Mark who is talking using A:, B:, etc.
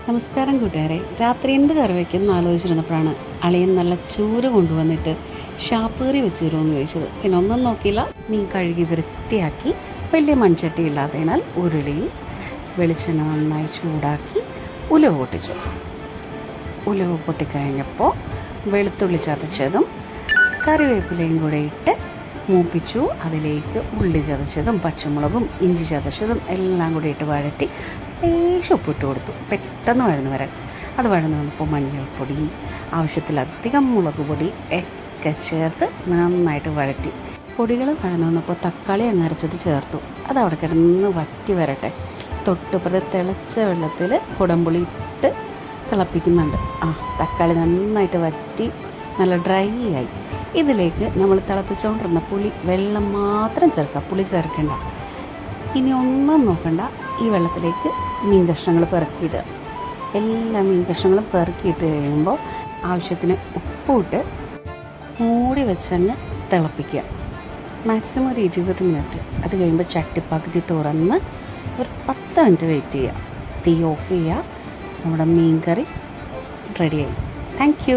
A: നമസ്കാരം കൂട്ടുകാരെ. രാത്രി എന്ത് കറി വയ്ക്കും എന്ന് ആലോചിച്ചിരുന്നപ്പോഴാണ് അളിയൻ നല്ല ചൂര് കൊണ്ടുവന്നിട്ട് ഷാപ്പ് കറി വെച്ച് തരുമെന്ന് ചോദിച്ചത്. പിന്നെ ഒന്നും നോക്കിയില്ല, മീൻ കഴുകി വൃത്തിയാക്കി വലിയ മൺചട്ടി ഇല്ലാത്തതിനാൽ ഉരുളിയിൽ വെളിച്ചെണ്ണ നന്നായി ചൂടാക്കി ഉലുവ പൊട്ടിച്ചു. ഉലുവ പൊട്ടിക്കഴിഞ്ഞപ്പോൾ വെളുത്തുള്ളി ചതച്ചതും കറിവേപ്പിലയും കൂടെ ഇട്ട് മൂപ്പിച്ചു. അതിലേക്ക് ഉള്ളി ചതച്ചതും പച്ചമുളകും ഇഞ്ചി ചതച്ചതും എല്ലാം കൂടി ഇട്ട് വഴറ്റി ലേശം ഉപ്പിട്ട് കൊടുത്തു, പെട്ടെന്ന് വഴന്നു വരാൻ. അത് വഴന്നു വന്നപ്പോൾ മഞ്ഞൾപ്പൊടി, ആവശ്യത്തിലധികം മുളക് പൊടി ഒക്കെ ചേർത്ത് നന്നായിട്ട് വഴറ്റി. പൊടികൾ വഴന്നു വന്നപ്പോൾ തക്കാളി അരച്ചത് ചേർത്തു. അത് അവിടെ കിടന്ന് വറ്റി വരട്ടെ. തൊട്ടുപുറത്ത് തിളച്ച വെള്ളത്തിൽ കുടംപുളി ഇട്ട് തിളപ്പിക്കുന്നുണ്ട്. തക്കാളി നന്നായിട്ട് വറ്റി നല്ല ഡ്രൈ ആയി. ഇതിലേക്ക് നമ്മൾ തിളപ്പിച്ചുകൊണ്ടിരുന്ന വെള്ളം മാത്രം ചേർക്കുക, പുളി ചേർക്കേണ്ട. ഇനി ഒന്നും നോക്കണ്ട, ഈ വെള്ളത്തിലേക്ക് മീൻ കഷ്ണങ്ങൾ പെറുക്കിയിടുക. എല്ലാ മീൻ കഷ്ണങ്ങളും പെറുക്കിയിട്ട് കഴിയുമ്പോൾ ആവശ്യത്തിന് ഉപ്പിട്ട് മൂടി വെച്ചങ്ങ് തിളപ്പിക്കുക. മാക്സിമം ഒരു 20 മിനിറ്റ്. അത് കഴിയുമ്പോൾ ചട്ടിപ്പകുതി തുറന്ന് ഒരു 10 മിനിറ്റ് വെയിറ്റ് ചെയ്യുക. തീ ഓഫ് ചെയ്യുക. നമ്മുടെ മീൻ കറി റെഡിയായി. Thank you.